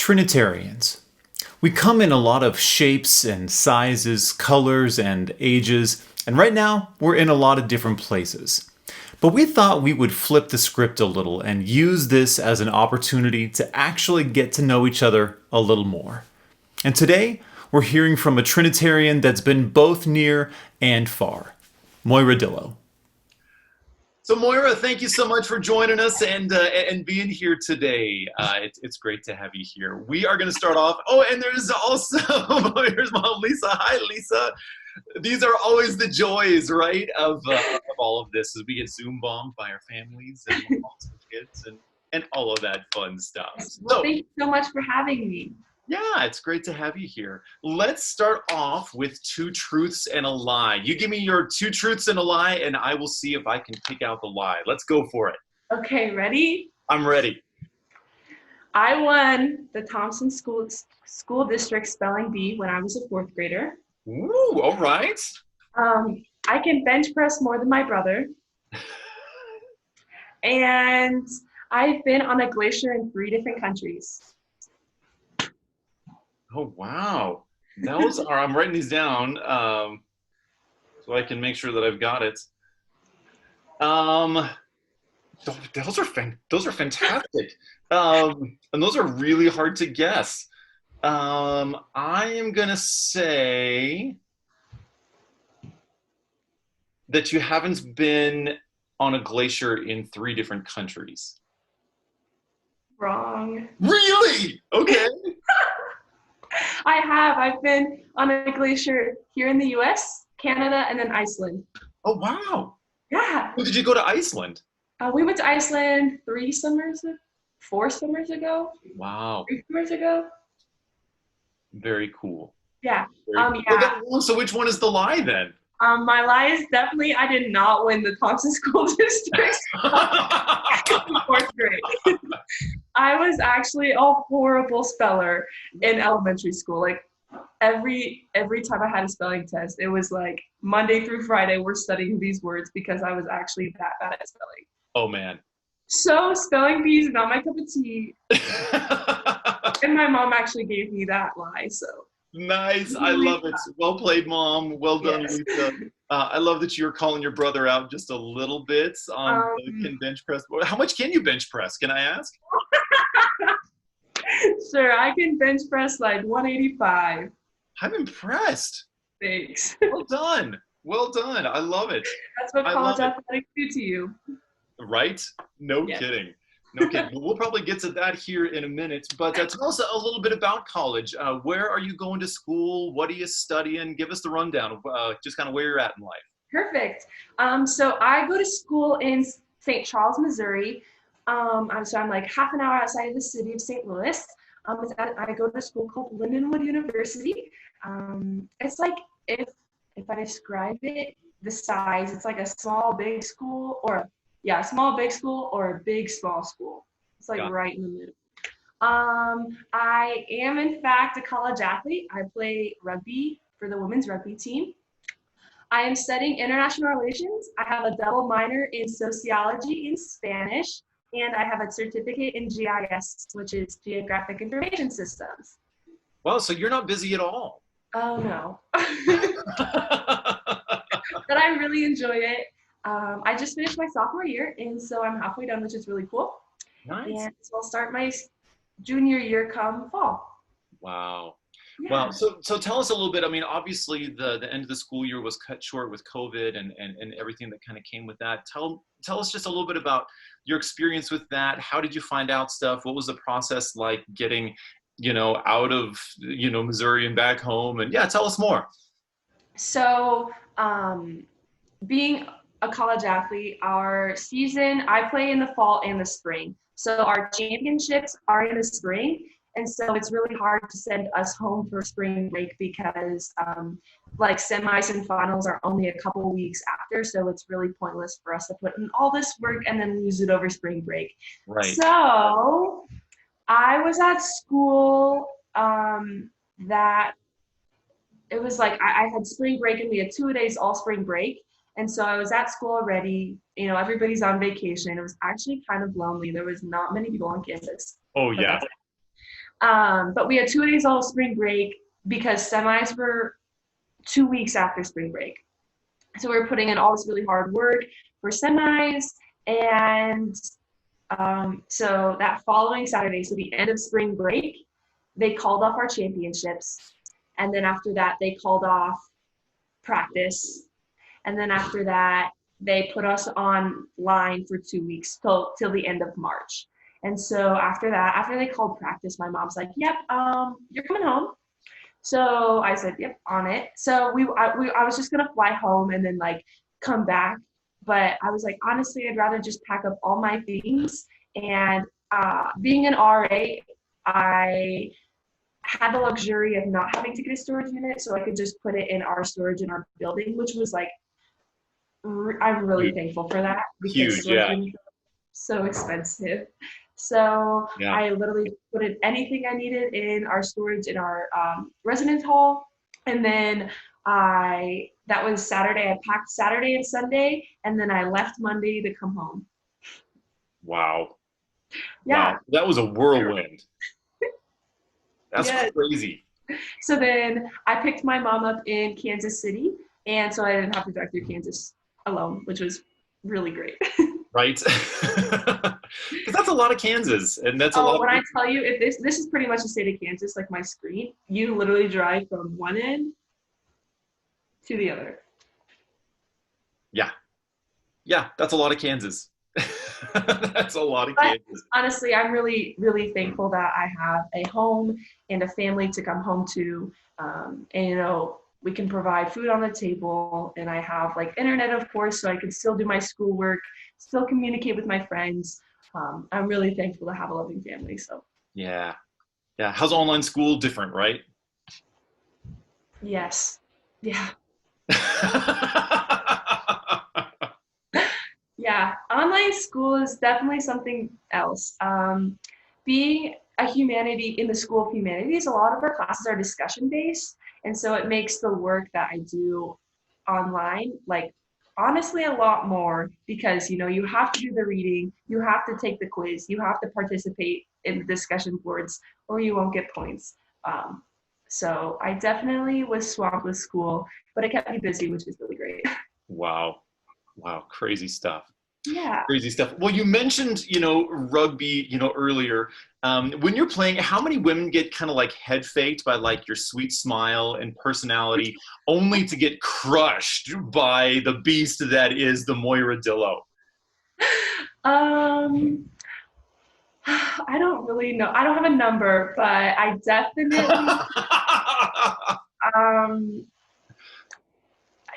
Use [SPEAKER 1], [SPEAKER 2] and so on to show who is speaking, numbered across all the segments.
[SPEAKER 1] Trinitarians. We come in a lot of shapes and sizes, colors and ages, and right now we're in a lot of different places. But we thought we would flip the script a little and use this as an opportunity to actually get to know each other a little more. And today, we're hearing from a Trinitarian that's been both near and far, Moira Dillow. So Moira, thank you so much for joining us and being here today. It's great to have you here. We are going to start off. Oh, and there's also Moira's mom, Lisa. Hi, Lisa. These are always the joys, right, of all of this, as we get Zoom bombed by our families and moms and kids and all of that fun stuff.
[SPEAKER 2] Well, thank you so much for having me.
[SPEAKER 1] Yeah, it's great to have you here. Let's start off with two truths and a lie. You give me your two truths and a lie, and I will see if I can pick out the lie. Let's go for it.
[SPEAKER 2] Okay, ready?
[SPEAKER 1] I'm ready.
[SPEAKER 2] I won the Thompson School District Spelling Bee when I was a fourth grader.
[SPEAKER 1] Ooh, all right.
[SPEAKER 2] I can bench press more than my brother. And I've been on a glacier in 3 different countries.
[SPEAKER 1] Oh, wow. Those are, I'm writing these down so I can make sure that I've got it. Those are fantastic. And those are really hard to guess. I am going to say that you haven't been on a glacier in 3 different countries.
[SPEAKER 2] Wrong.
[SPEAKER 1] Really? Okay.
[SPEAKER 2] I have. I've been on a glacier here in the US, Canada, and then Iceland.
[SPEAKER 1] Oh, wow.
[SPEAKER 2] Yeah.
[SPEAKER 1] When did you go to Iceland?
[SPEAKER 2] We went to Iceland 4 summers ago.
[SPEAKER 1] Wow.
[SPEAKER 2] 3 summers ago.
[SPEAKER 1] Very cool.
[SPEAKER 2] Yeah.
[SPEAKER 1] Very cool. So which one is the lie then?
[SPEAKER 2] My lie is definitely I did not win the Thompson School District in 4th grade. I was actually a horrible speller in elementary school. Like every time I had a spelling test, it was like Monday through Friday we're studying these words because I was actually that bad at spelling.
[SPEAKER 1] Oh man.
[SPEAKER 2] So spelling bees are not my cup of tea. And my mom actually gave me that lie, so.
[SPEAKER 1] Nice. I love it. Well played, Mom. Well done, yes. Lisa. I love that you were calling your brother out just a little bit on can bench press. How much can you bench press? Can I ask?
[SPEAKER 2] Sure, I can bench press like 185.
[SPEAKER 1] I'm impressed.
[SPEAKER 2] Thanks.
[SPEAKER 1] Well done. Well done. I love it.
[SPEAKER 2] That's what college athletics do to you.
[SPEAKER 1] Right? No kidding. No kidding. We'll probably get to that here in a minute, but tell us a little bit about college. Where are you going to school? What are you studying? Give us the rundown of just kind of where you're at in life.
[SPEAKER 2] Perfect. So I go to school in St. Charles, Missouri. I'm like half an hour outside of the city of St. Louis. I go to a school called Lindenwood University. It's like, if I describe it, the size, it's like a small, big school small, big school or a big, small school. It's like right in the middle. I am, in fact, a college athlete. I play rugby for the women's rugby team. I am studying international relations. I have a double minor in sociology and Spanish, and I have a certificate in GIS, which is Geographic Information Systems.
[SPEAKER 1] Wow, so you're not busy at all.
[SPEAKER 2] Oh, no. But I really enjoy it. I just finished my sophomore year, and so I'm halfway done, which is really cool.
[SPEAKER 1] Nice.
[SPEAKER 2] And so I'll start my junior year come fall.
[SPEAKER 1] Wow.
[SPEAKER 2] Yeah.
[SPEAKER 1] Well, so tell us a little bit. I mean, obviously the end of the school year was cut short with COVID and everything that kind of came with that. Tell us just a little bit about your experience with that. How did you find out stuff? What was the process like getting, out of, Missouri and back home? And tell us more.
[SPEAKER 2] So, being a college athlete, our season, I play in the fall and the spring. So our championships are in the spring. And so it's really hard to send us home for spring break because like semis and finals are only a couple weeks after. So it's really pointless for us to put in all this work and then lose it over spring break.
[SPEAKER 1] Right.
[SPEAKER 2] So I was at school that it was like I had spring break and we had 2 days all spring break. And so I was at school already, everybody's on vacation. It was actually kind of lonely. There was not many people on campus.
[SPEAKER 1] Oh, yeah.
[SPEAKER 2] But we had 2 days all spring break because semis were 2 weeks after spring break. So we were putting in all this really hard work for semis. And so that following Saturday, so the end of spring break, they called off our championships. And then after that, they called off practice. And then after that, they put us online for 2 weeks till the end of March. And so after that, after they called practice, my mom's like, "Yep, you're coming home." So I said, "Yep, on it." So I was just gonna fly home and then like come back, but I was like, honestly, I'd rather just pack up all my things. And being an RA, I had the luxury of not having to get a storage unit, so I could just put it in our storage in our building, which was like, I'm really thankful for that because storage units are so expensive. So I literally put in anything I needed in our storage in our residence hall, and then that was Saturday. I packed Saturday and Sunday, and then I left Monday to come home.
[SPEAKER 3] Wow.
[SPEAKER 2] Yeah.
[SPEAKER 3] Wow. That was a whirlwind. That's crazy.
[SPEAKER 2] So then I picked my mom up in Kansas City, and so I didn't have to drive through Kansas alone, which was really great.
[SPEAKER 3] Right? Because that's a lot of Kansas, and that's a lot.
[SPEAKER 2] When I tell you, if this is pretty much the state of Kansas, like my screen, you literally drive from one end to the other.
[SPEAKER 3] Yeah, that's a lot of Kansas. That's a lot of Kansas.
[SPEAKER 2] Honestly, I'm really, really thankful that I have a home and a family to come home to. And, you know, we can provide food on the table, and I have like internet, of course, so I can still do my schoolwork, still communicate with my friends. I'm really thankful to have a loving family. So. Yeah.
[SPEAKER 3] How's online school different, right?
[SPEAKER 2] Yes. Yeah. Yeah, online school is definitely something else. Being a humanity in the School of Humanities, a lot of our classes are discussion based, and so it makes the work that I do online, like, honestly a lot more, because you know you have to do the reading, you have to take the quiz, you have to participate in the discussion boards, or you won't get points. So I definitely was swamped with school, but it kept me busy, which was really great.
[SPEAKER 3] Wow, crazy stuff.
[SPEAKER 2] Yeah.
[SPEAKER 3] Crazy stuff. Well, you mentioned, rugby, earlier. When you're playing, how many women get kind of like head faked by like your sweet smile and personality, only to get crushed by the beast that is the Moira Dillow?
[SPEAKER 2] I don't really know. I don't have a number, but I definitely,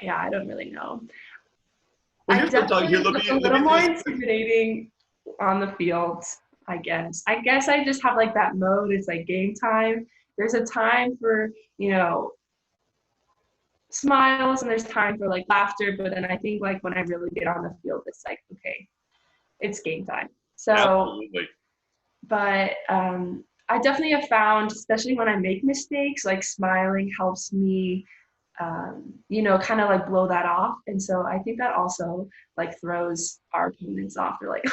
[SPEAKER 2] yeah, I don't really know.
[SPEAKER 3] Well,
[SPEAKER 2] I definitely look a little more intimidating on the field, I guess. I just have like that mode. It's like game time. There's a time for, smiles, and there's time for like laughter. But then I think like when I really get on the field, it's like, okay, it's game time. So,
[SPEAKER 3] absolutely.
[SPEAKER 2] But I definitely have found, especially when I make mistakes, like smiling helps me kind of like blow that off. And so I think that also like throws our opponents off. They're like,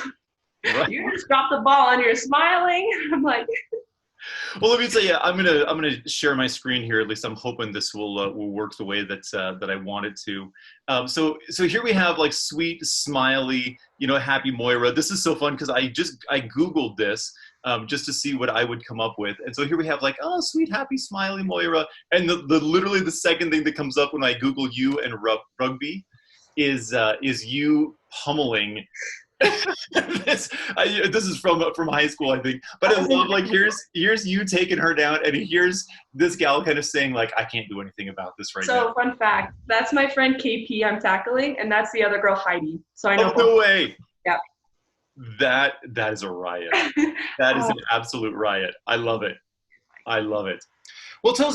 [SPEAKER 2] right. You just dropped the ball and you're smiling. I'm like,
[SPEAKER 3] well, let me tell you, I'm gonna share my screen here. At least I'm hoping this will work the way that I want it to. So here we have like sweet, smiley, happy Moira. This is so fun because I Googled this. Just to see what I would come up with. And so here we have like, oh, sweet, happy, smiley Moira. And literally the second thing that comes up when I Google you and rugby is you pummeling. This is from high school, I think. But I love, like, here's you taking her down, and here's this gal kind of saying like, I can't do anything about this right now.
[SPEAKER 2] So fun fact, that's my friend KP I'm tackling, and that's the other girl, Heidi. So I know.
[SPEAKER 3] Oh, no way.
[SPEAKER 2] Yeah.
[SPEAKER 3] That is a riot. That is an absolute riot. I love it. Well, tell us,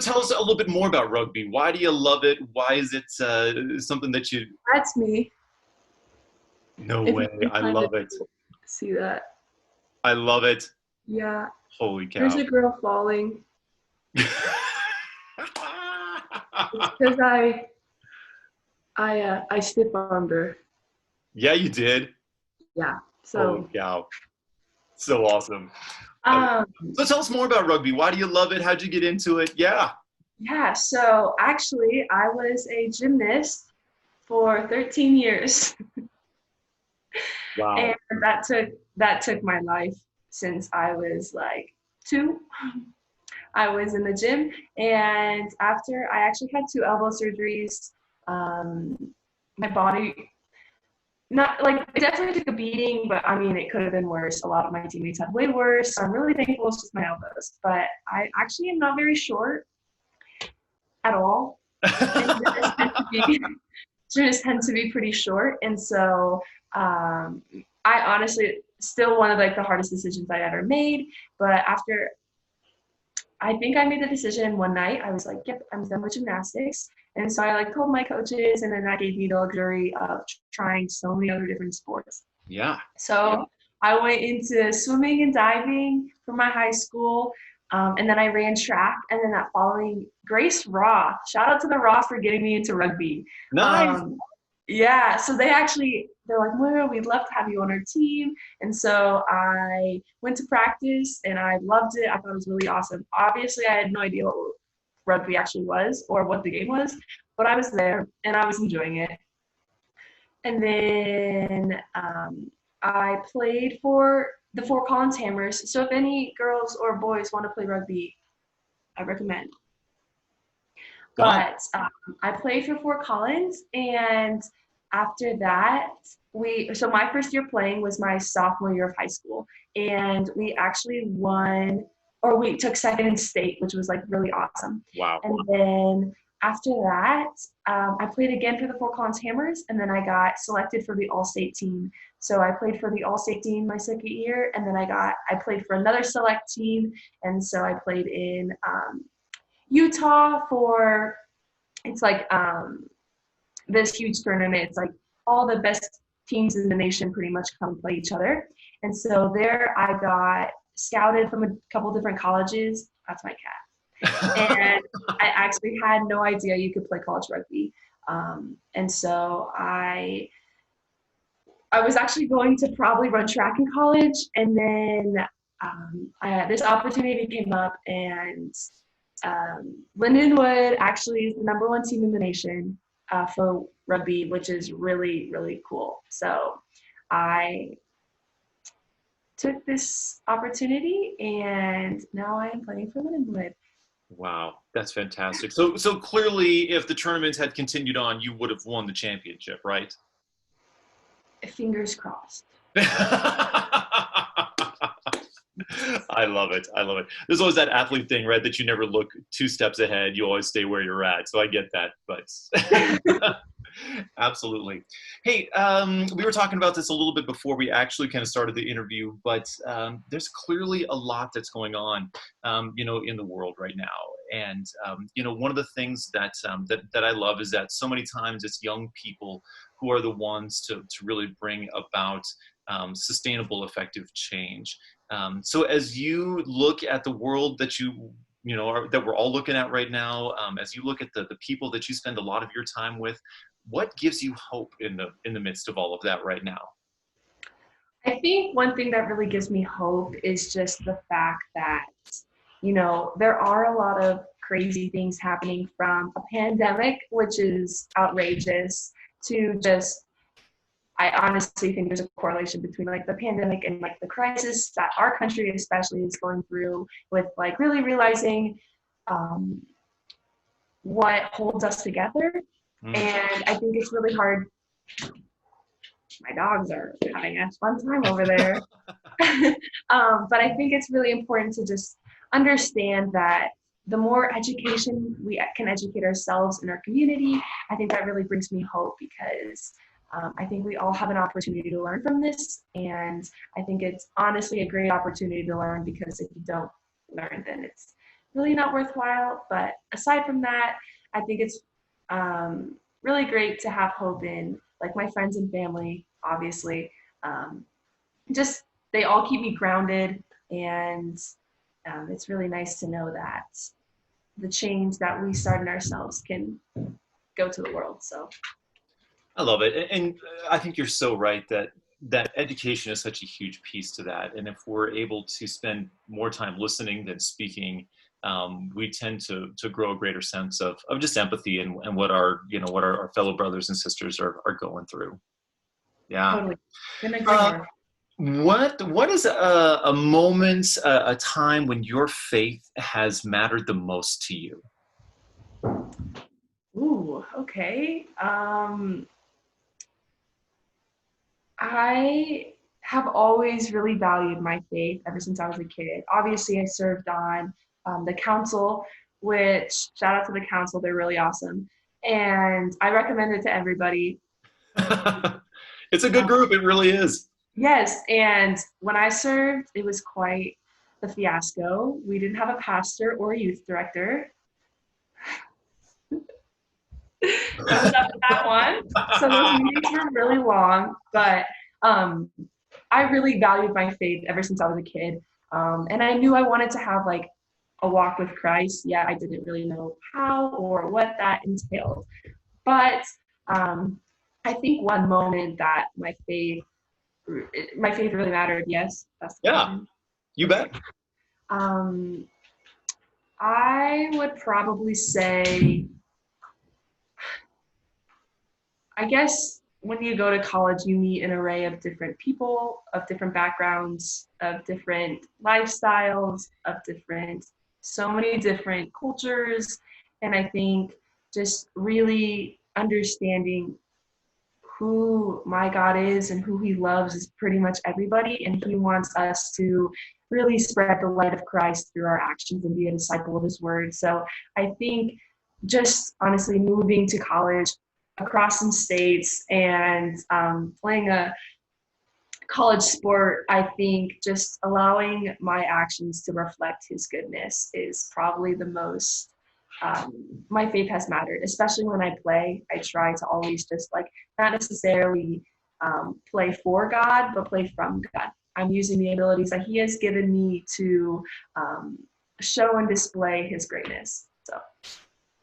[SPEAKER 3] tell us a little bit more about rugby. Why do you love it? Why is it something that you?
[SPEAKER 2] That's me.
[SPEAKER 3] No way. I love it.
[SPEAKER 2] See that?
[SPEAKER 3] I love it.
[SPEAKER 2] Yeah.
[SPEAKER 3] Holy cow.
[SPEAKER 2] There's a girl falling. It's because I stiff armed her.
[SPEAKER 3] Yeah, you did.
[SPEAKER 2] Yeah. So.
[SPEAKER 3] Holy cow. So awesome.
[SPEAKER 2] Um,
[SPEAKER 3] So tell us more about rugby. Why do you love it? How'd you get into it? Yeah.
[SPEAKER 2] yeah, so actually, I was a gymnast for 13 years,
[SPEAKER 3] Wow.
[SPEAKER 2] and that took my life since I was like 2. I was in the gym, and after I actually had 2 elbow surgeries, um, my body not like it definitely took a beating, but I mean it could have been worse. A lot of my teammates had way worse. So I'm really thankful it's just my elbows. But I actually am not very short at all. And just tend to be pretty short. And so I honestly still one of like the hardest decisions I ever made. But after I think I made the decision one night. I was like, yep, I'm done with gymnastics. And so I like told my coaches, and then that gave me the luxury of trying so many other different sports.
[SPEAKER 3] Yeah.
[SPEAKER 2] So I went into swimming and diving for my high school. And then I ran track. And then that following, Grace Roth, shout out to the Roth for getting me into rugby.
[SPEAKER 3] Nice.
[SPEAKER 2] Yeah, so they're like, Moira, we'd love to have you on our team. And so I went to practice and I loved it. I thought it was really awesome. Obviously, I had no idea what rugby actually was or what the game was, but I was there and I was enjoying it. And then I played for the Fort Collins Hammers. So if any girls or boys want to play rugby, I recommend. But I played for Fort Collins, and after that, so my first year playing was my sophomore year of high school, and we actually won, or we took second in state, which was like really awesome.
[SPEAKER 3] Wow.
[SPEAKER 2] And then after that, I played again for the Fort Collins Hammers, and then I got selected for the All-State team. So I played for the All-State team my second year, and then I played for another select team, and so I played in Utah for, it's like this huge tournament. It's like all the best teams in the nation pretty much come play each other. And so there I got scouted from a couple different colleges. That's my cat. And I actually had no idea you could play college rugby. And so I was actually going to probably run track in college. And then this opportunity came up, and Lindenwood actually is the #1 team in the nation for rugby, which is really, really cool. So I took this opportunity, and now I am playing for Lindenwood.
[SPEAKER 3] Wow, that's fantastic. So clearly, if the tournament had continued on, you would have won the championship, right?
[SPEAKER 2] Fingers crossed.
[SPEAKER 3] I love it. I love it. There's always that athlete thing, right? That you never look 2 steps ahead. You always stay where you're at. So I get that, but absolutely. Hey, we were talking about this a little bit before we actually kind of started the interview, but there's clearly a lot that's going on, in the world right now. And, one of the things that I love is that so many times it's young people who are the ones to really bring about sustainable, effective change. So as you look at the world that that we're all looking at right now, as you look at the people that you spend a lot of your time with, what gives you hope in the midst of all of that right now?
[SPEAKER 2] I think one thing that really gives me hope is just the fact that, there are a lot of crazy things happening, from a pandemic, which is outrageous, to just, I honestly think there's a correlation between like the pandemic and like the crisis that our country especially is going through, with like really realizing what holds us together. And I think it's really hard. My dogs are having a fun time over there. But I think it's really important to just understand that the more education we can educate ourselves in our community, I think that really brings me hope, because I think we all have an opportunity to learn from this. And I think it's honestly a great opportunity to learn, because if you don't learn, then it's really not worthwhile. But aside from that, I think it's really great to have hope in like my friends and family, obviously. Just they all keep me grounded, and it's really nice to know that the change that we start in ourselves can go to the world. So
[SPEAKER 3] I love it. And I think you're so right that that education is such a huge piece to that. And if we're able to spend more time listening than speaking, we tend to grow a greater sense of just empathy and what our fellow brothers and sisters are going through. Yeah.
[SPEAKER 2] Totally. Couldn't agree more.
[SPEAKER 3] What is a moment, a time when your faith has mattered the most to you?
[SPEAKER 2] Ooh, okay. I have always really valued my faith ever since I was a kid. Obviously, I served on the council, which, shout out to the council, they're really awesome. And I recommend it to everybody.
[SPEAKER 3] It's a good group, it really is.
[SPEAKER 2] Yes, and when I served, it was quite the fiasco. We didn't have a pastor or a youth director. That was after that one. So those meetings were really long, but I really valued my faith ever since I was a kid. And I knew I wanted to have like a walk with Christ. Yeah, I didn't really know how or what that entailed. But I think one moment that my faith really mattered. Yes, that's the question.
[SPEAKER 3] You bet.
[SPEAKER 2] I would probably say, I guess when you go to college, you meet an array of different people, of different backgrounds, of different lifestyles, of so many different cultures. And I think just really understanding who my God is and who he loves is pretty much everybody. And he wants us to really spread the light of Christ through our actions and be a disciple of his word. So I think just honestly moving to college across some states and playing a college sport, I think just allowing my actions to reflect his goodness is probably the most my faith has mattered, especially when I play. I try to always just not necessarily play for God, but play from God. I'm using the abilities that he has given me to show and display his greatness. So.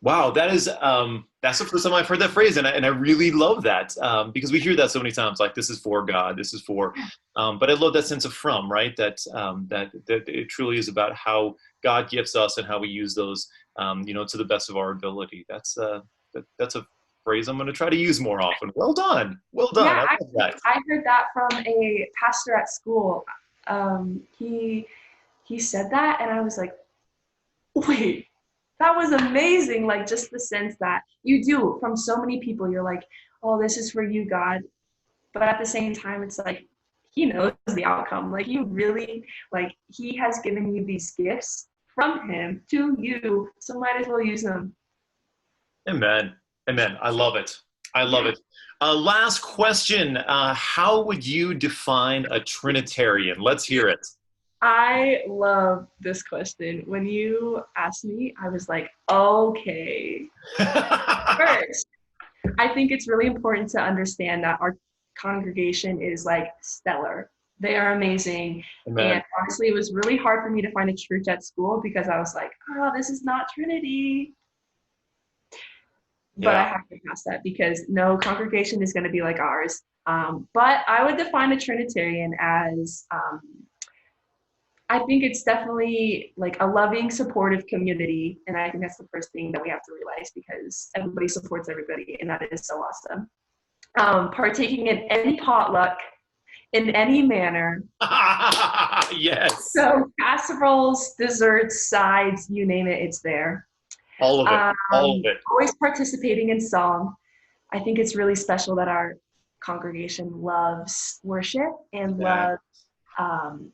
[SPEAKER 3] Wow, that's the first time I've heard that phrase, and I really love that because we hear that so many times, like this is for God, this is for, but I love that sense of from, right? That it truly is about how God gifts us and how we use those, to the best of our ability. That's a phrase I'm going to try to use more often. Well done.
[SPEAKER 2] Yeah,
[SPEAKER 3] I love that.
[SPEAKER 2] I heard that from a pastor at school. He said that, and I was like, wait. That was amazing. Like just the sense that you do from so many people, you're like, oh, this is for you, God. But at the same time, it's like, he knows the outcome. Like you really, he has given you these gifts from him to you. So might as well use them.
[SPEAKER 3] Amen. I love it. Last question. How would you define a Trinitarian? Let's hear it.
[SPEAKER 2] I love this question. When you asked me, I was like, okay. First, I think it's really important to understand that our congregation is stellar. They are amazing. Amen. And honestly, it was really hard for me to find a church at school because I was like, oh, this is not Trinity. But I have to pass that because no congregation is going to be like ours. But I would define a Trinitarian as I think it's definitely a loving, supportive community. And I think that's the first thing that we have to realize because everybody supports everybody. And that is so awesome. Partaking in any potluck in any manner.
[SPEAKER 3] Yes.
[SPEAKER 2] So casseroles, desserts, sides, you name it, it's there.
[SPEAKER 3] All of it.
[SPEAKER 2] Always participating in song. I think it's really special that our congregation loves worship and loves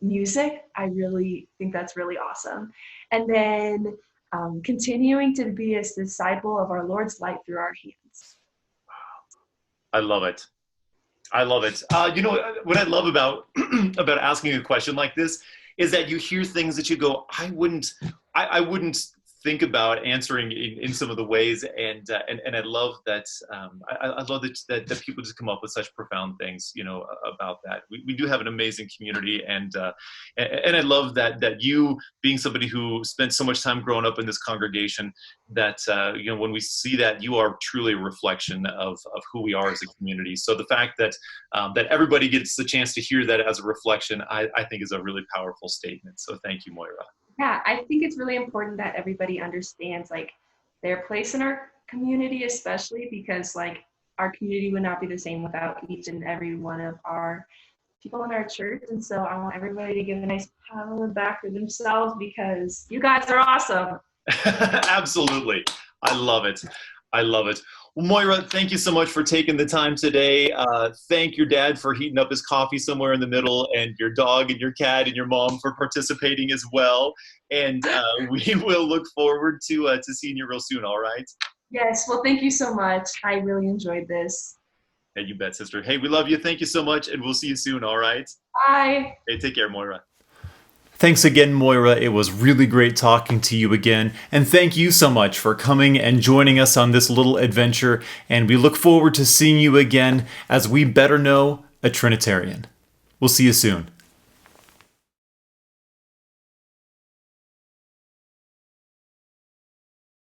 [SPEAKER 2] music. I really think that's really awesome. And then continuing to be a disciple of our Lord's light through our hands.
[SPEAKER 3] I love it. What I love about asking a question like this is that you hear things that you go, I wouldn't think about answering in some of the ways, and I love that. I love that people just come up with such profound things, about that. We do have an amazing community, and I love that you, being somebody who spent so much time growing up in this congregation, that when we see that, you are truly a reflection of who we are as a community. So the fact that that everybody gets the chance to hear that as a reflection, I think is a really powerful statement. So thank you, Moira.
[SPEAKER 2] Yeah, I think it's really important that everybody understands like their place in our community, especially because like our community would not be the same without each and every one of our people in our church. And so I want everybody to give a nice pat on the back for themselves because you guys are awesome.
[SPEAKER 3] Absolutely. I love it. I love it. Well, Moira, thank you so much for taking the time today. Thank your dad for heating up his coffee somewhere in the middle, and your dog and your cat and your mom for participating as well. And we will look forward to seeing you real soon, all right?
[SPEAKER 2] Yes, well, thank you so much. I really enjoyed this.
[SPEAKER 3] Hey, you bet, sister. Hey, we love you. Thank you so much, and we'll see you soon, all right?
[SPEAKER 2] Bye.
[SPEAKER 3] Hey, take care, Moira.
[SPEAKER 1] Thanks again, Moira. It was really great talking to you again. And thank you so much for coming and joining us on this little adventure. And we look forward to seeing you again as we better know a Trinitarian. We'll see you soon.